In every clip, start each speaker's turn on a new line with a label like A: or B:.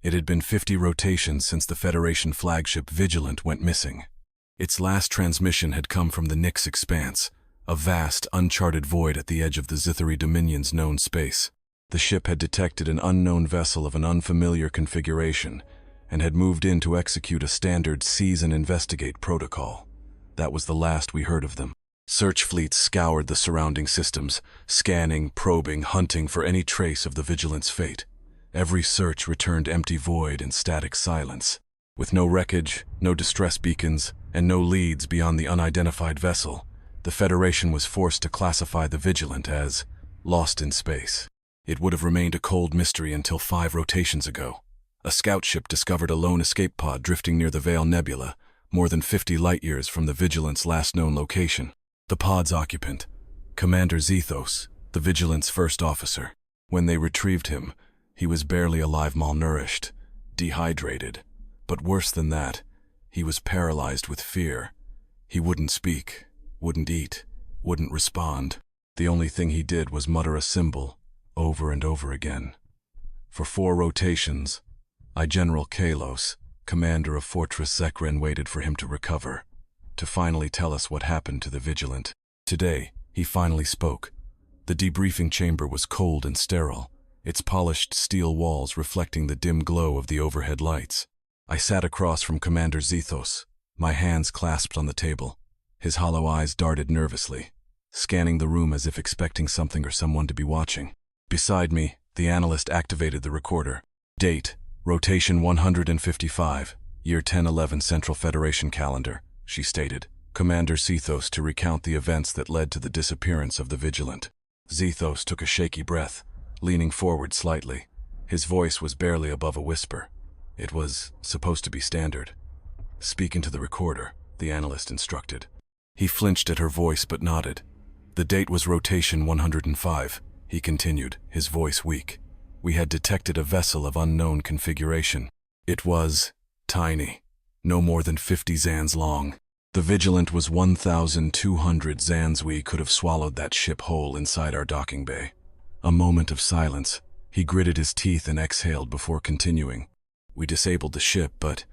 A: It had been 50 rotations since the Federation flagship Vigilant went missing. Its last transmission had come from the Nyx expanse, a vast, uncharted void at the edge of the Zithari Dominion's known space. The ship had detected an unknown vessel of an unfamiliar configuration and had moved in to execute a standard seize and investigate protocol. That was the last we heard of them. Search fleets scoured the surrounding systems, scanning, probing, hunting for any trace of the Vigilant's fate. Every search returned empty void and static silence. With no wreckage, no distress beacons, and no leads beyond the unidentified vessel, the Federation was forced to classify the Vigilant as lost in space. It would have remained a cold mystery until 5 rotations ago. A scout ship discovered a lone escape pod drifting near the Veil Nebula, more than 50 light-years from the Vigilant's last known location. The pod's occupant, Commander Zethos, the Vigilant's first officer. When they retrieved him, he was barely alive, malnourished, dehydrated. But worse than that, he was paralyzed with fear. He wouldn't speak, wouldn't eat, wouldn't respond. The only thing he did was mutter a symbol, over and over again. For 4 rotations, General Kalos, commander of Fortress Zekren, waited for him to recover, to finally tell us what happened to the Vigilant. Today, he finally spoke. The debriefing chamber was cold and sterile, its polished steel walls reflecting the dim glow of the overhead lights. I sat across from Commander Zethos, my hands clasped on the table. His hollow eyes darted nervously, scanning the room as if expecting something or someone to be watching. Beside me, the analyst activated the recorder. Date, rotation 155, year 1011 Central Federation calendar, she stated. Commander Zethos to recount the events that led to the disappearance of the Vigilant. Zethos took a shaky breath, leaning forward slightly. His voice was barely above a whisper. It was supposed to be standard. Speak into the recorder, the analyst instructed. He flinched at her voice but nodded. The date was rotation 105, he continued, his voice weak. We had detected a vessel of unknown configuration. It was tiny, no more than 50 zans long. The Vigilant was 1,200 zans. We could have swallowed that ship whole inside our docking bay. A moment of silence. He gritted his teeth and exhaled before continuing. We disabled the ship, but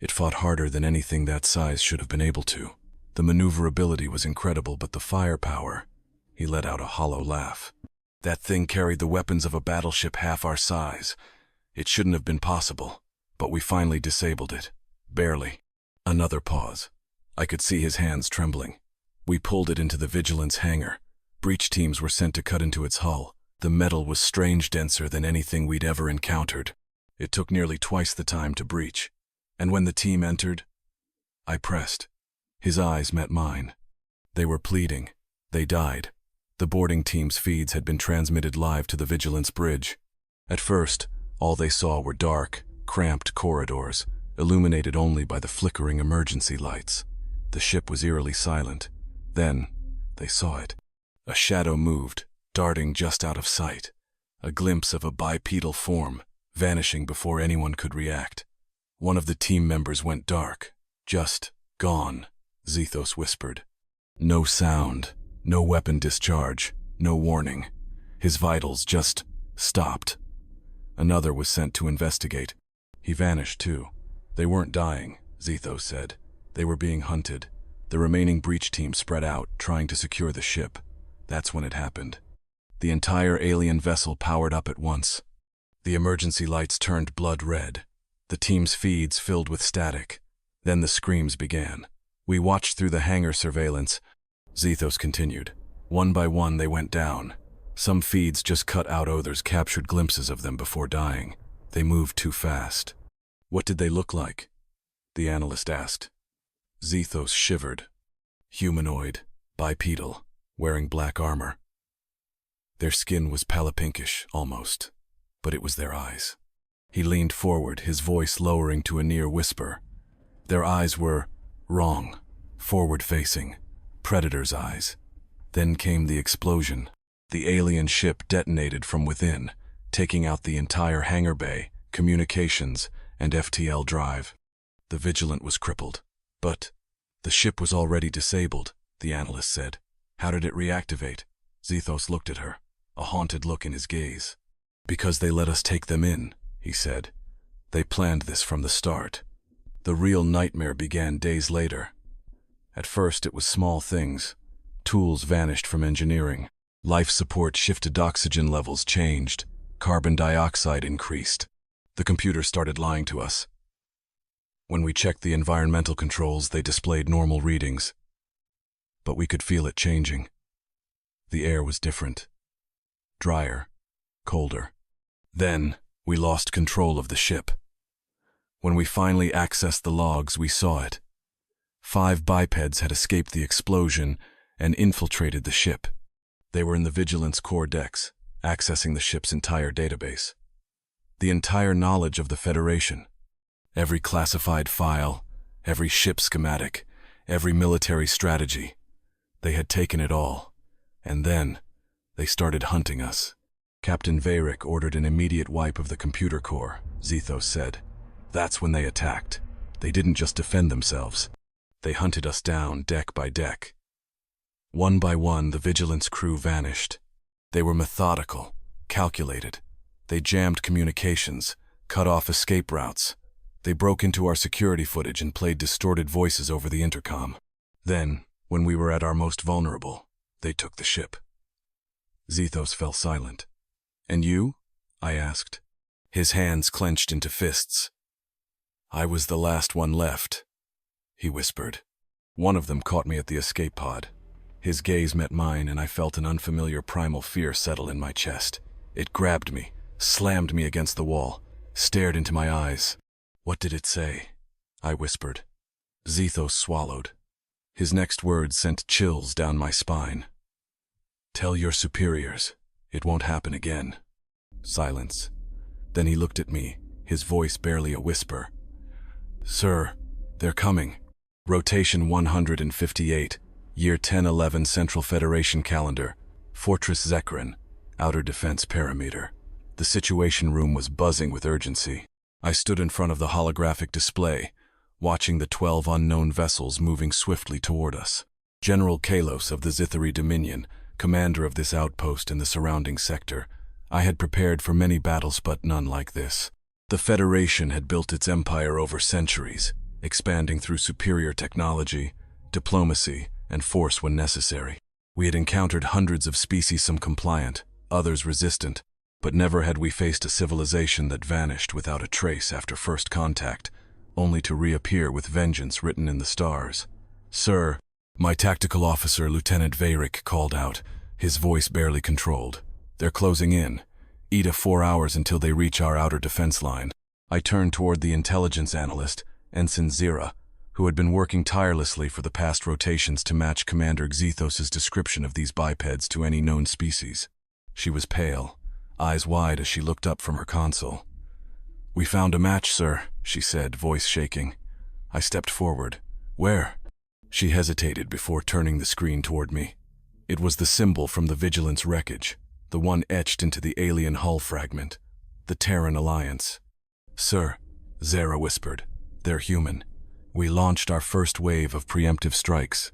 A: it fought harder than anything that size should have been able to. The maneuverability was incredible, but the firepower... He let out a hollow laugh. That thing carried the weapons of a battleship half our size. It shouldn't have been possible, but we finally disabled it. Barely. Another pause. I could see his hands trembling. We pulled it into the Vigilance hangar. Breach teams were sent to cut into its hull. The metal was strange denser than anything we'd ever encountered. It took nearly twice the time to breach. And when the team entered, I pressed. His eyes met mine. They were pleading. They died. The boarding team's feeds had been transmitted live to the Vigilance bridge. At first, all they saw were dark, cramped corridors, illuminated only by the flickering emergency lights. The ship was eerily silent. Then, they saw it. A shadow moved, darting just out of sight. A glimpse of a bipedal form, vanishing before anyone could react. One of the team members went dark. Just gone, Zethos whispered. No sound, no weapon discharge, no warning. His vitals just stopped. Another was sent to investigate. He vanished too. They weren't dying, Zethos said. They were being hunted. The remaining breach team spread out, trying to secure the ship. That's when it happened. The entire alien vessel powered up at once. The emergency lights turned blood red. The team's feeds filled with static. Then the screams began. We watched through the hangar surveillance. Zethos continued. One by one they went down. Some feeds just cut out, others captured glimpses of them before dying. They moved too fast. What did they look like? The analyst asked. Zethos shivered. Humanoid, bipedal, wearing black armor. Their skin was pale pinkish, almost, but it was their eyes. He leaned forward, his voice lowering to a near whisper. Their eyes were wrong, forward-facing, predator's eyes. Then came the explosion. The alien ship detonated from within, taking out the entire hangar bay, communications, and FTL drive. The Vigilant was crippled. But the ship was already disabled, the analyst said. How did it reactivate? Zethos looked at her, a haunted look in his gaze. Because they let us take them in, he said. They planned this from the start. The real nightmare began days later. At first it was small things. Tools vanished from engineering. Life support shifted, oxygen levels changed. Carbon dioxide increased. The computer started lying to us. When we checked the environmental controls, they displayed normal readings. But we could feel it changing. The air was different. Drier. Colder. Then, we lost control of the ship. When we finally accessed the logs, we saw it. 5 bipeds had escaped the explosion and infiltrated the ship. They were in the Vigilance core decks, accessing the ship's entire database. The entire knowledge of the Federation. Every classified file, every ship schematic, every military strategy. They had taken it all. And then, they started hunting us. Captain Veyric ordered an immediate wipe of the computer core, Zethos said. That's when they attacked. They didn't just defend themselves. They hunted us down deck by deck. One by one, the Vigilance crew vanished. They were methodical, calculated. They jammed communications, cut off escape routes. They broke into our security footage and played distorted voices over the intercom. Then, when we were at our most vulnerable, they took the ship. Zethos fell silent. And you? I asked. His hands clenched into fists. I was the last one left, he whispered. One of them caught me at the escape pod. His gaze met mine, and I felt an unfamiliar primal fear settle in my chest. It grabbed me, slammed me against the wall, stared into my eyes. What did it say? I whispered. Zethos swallowed. His next words sent chills down my spine. Tell your superiors, it won't happen again. Silence. Then he looked at me, his voice barely a whisper. Sir, they're coming. Rotation 158, Year 1011 Central Federation Calendar, Fortress Zekrin, Outer Defense Perimeter. The Situation Room was buzzing with urgency. I stood in front of the holographic display, watching the 12 unknown vessels moving swiftly toward us. General Kalos of the Zithari Dominion, commander of this outpost in the surrounding sector, I had prepared for many battles but none like this. The Federation had built its empire over centuries, expanding through superior technology, diplomacy, and force when necessary. We had encountered hundreds of species, some compliant, others resistant, but never had we faced a civilization that vanished without a trace after first contact, only to reappear with vengeance written in the stars. Sir, my tactical officer, Lieutenant Veyric, called out, his voice barely controlled. They're closing in. Eat 4 hours until they reach our outer defense line. I turned toward the intelligence analyst, Ensign Zira, who had been working tirelessly for the past rotations to match Commander Xethos' description of these bipeds to any known species. She was pale, eyes wide as she looked up from her console. We found a match, sir, she said, voice shaking. I stepped forward. Where? She hesitated before turning the screen toward me. It was the symbol from the Vigilance wreckage, the one etched into the alien hull fragment, the Terran Alliance. Sir, Zara whispered, they're human. We launched our first wave of preemptive strikes.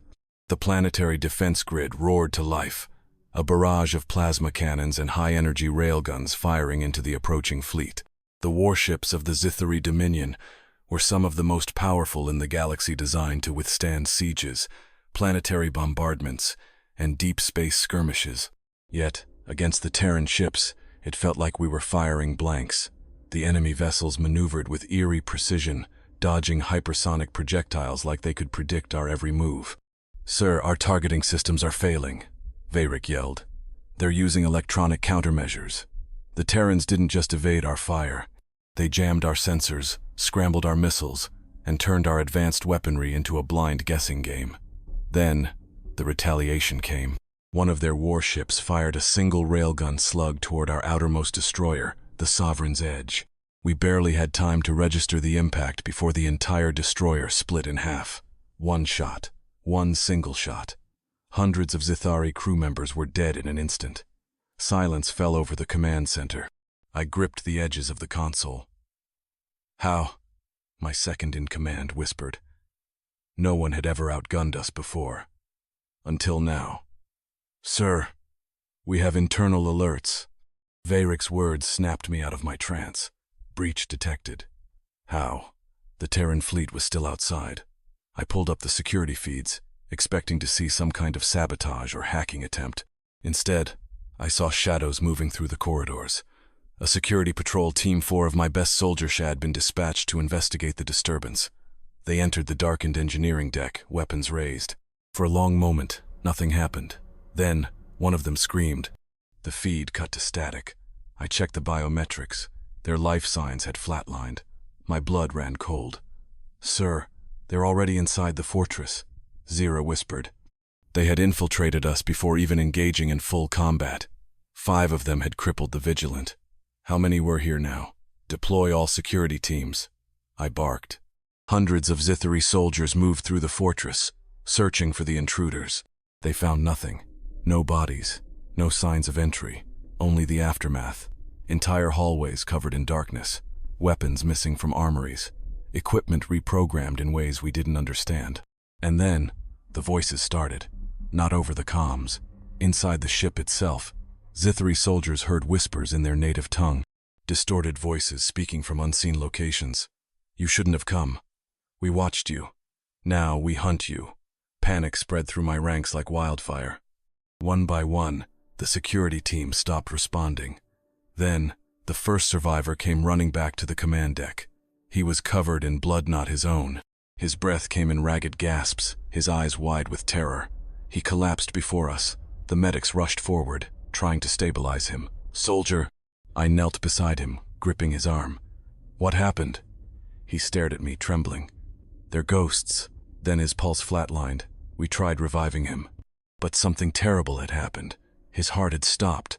A: The planetary defense grid roared to life, a barrage of plasma cannons and high-energy railguns firing into the approaching fleet. The warships of the Zithari Dominion were some of the most powerful in the galaxy, designed to withstand sieges, planetary bombardments, and deep space skirmishes. Yet, against the Terran ships, it felt like we were firing blanks. The enemy vessels maneuvered with eerie precision, dodging hypersonic projectiles like they could predict our every move. Sir, our targeting systems are failing, Veyric yelled. They're using electronic countermeasures. The Terrans didn't just evade our fire. They jammed our sensors, scrambled our missiles, and turned our advanced weaponry into a blind guessing game. Then, the retaliation came. One of their warships fired a single railgun slug toward our outermost destroyer, the Sovereign's Edge. We barely had time to register the impact before the entire destroyer split in half. One shot. One single shot. Hundreds of Zithari crew members were dead in an instant. Silence fell over the command center. I gripped the edges of the console. How? My second-in-command whispered. No one had ever outgunned us before. Until now. Sir, we have internal alerts. Veyric's words snapped me out of my trance. Breach detected. How? The Terran fleet was still outside. I pulled up the security feeds, expecting to see some kind of sabotage or hacking attempt. Instead, I saw shadows moving through the corridors. A security patrol team 4 of my best soldiers had been dispatched to investigate the disturbance. They entered the darkened engineering deck, weapons raised. For a long moment, nothing happened. Then, one of them screamed. The feed cut to static. I checked the biometrics. Their life signs had flatlined. My blood ran cold. "Sir, they're already inside the fortress," Zira whispered. They had infiltrated us before even engaging in full combat. 5 of them had crippled the Vigilant. How many were here now? Deploy all security teams, I barked. Hundreds of Zithari soldiers moved through the fortress, searching for the intruders. They found nothing. No bodies, no signs of entry, only the aftermath. Entire hallways covered in darkness, weapons missing from armories, equipment reprogrammed in ways we didn't understand. And then, the voices started, not over the comms. Inside the ship itself, Zithari soldiers heard whispers in their native tongue, distorted voices speaking from unseen locations. "You shouldn't have come. We watched you. Now we hunt you." Panic spread through my ranks like wildfire. One by one, the security team stopped responding. Then, the first survivor came running back to the command deck. He was covered in blood not his own. His breath came in ragged gasps, his eyes wide with terror. He collapsed before us. The medics rushed forward, trying to stabilize him. "Soldier!" I knelt beside him, gripping his arm. "What happened?" He stared at me, trembling. "They're ghosts." Then his pulse flatlined. We tried reviving him. But something terrible had happened. His heart had stopped.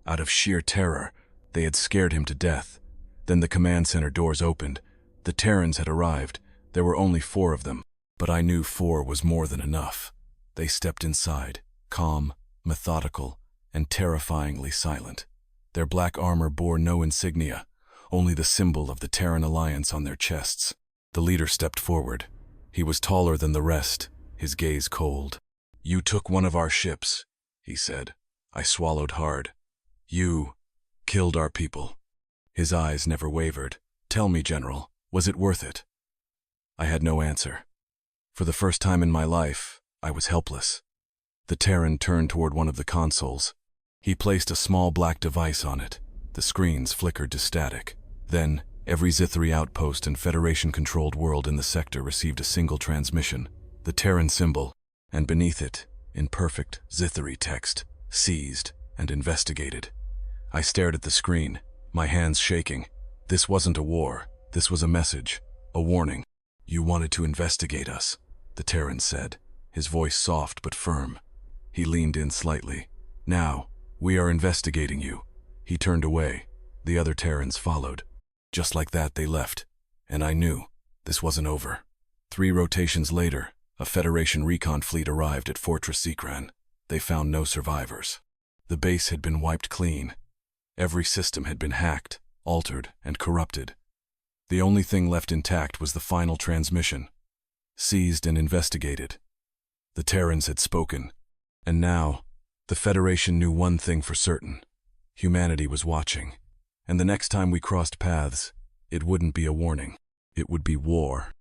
A: Out of sheer terror, they had scared him to death. Then the command center doors opened. The Terrans had arrived. There were only 4 of them, but I knew 4 was more than enough. They stepped inside, calm, methodical, and terrifyingly silent. Their black armor bore no insignia, only the symbol of the Terran Alliance on their chests. The leader stepped forward. He was taller than the rest, his gaze cold. "You took one of our ships," he said. I swallowed hard. "You killed our people." His eyes never wavered. "Tell me, General, was it worth it?" I had no answer. For the first time in my life, I was helpless. The Terran turned toward one of the consoles. He placed a small black device on it. The screens flickered to static. Then, every Zithari outpost and Federation-controlled world in the sector received a single transmission, the Terran symbol, and beneath it, in perfect Zithari text, "Seized and investigated." I stared at the screen, my hands shaking. This wasn't a war. This was a message, a warning. "You wanted to investigate us," the Terran said, his voice soft but firm. He leaned in slightly. "Now, we are investigating you." He turned away. The other Terrans followed. Just like that, they left. And I knew this wasn't over. 3 rotations later, a Federation recon fleet arrived at Fortress Zekran. They found no survivors. The base had been wiped clean. Every system had been hacked, altered, and corrupted. The only thing left intact was the final transmission. "Seized and investigated." The Terrans had spoken. And now, the Federation knew one thing for certain. Humanity was watching. And the next time we crossed paths, it wouldn't be a warning. It would be war.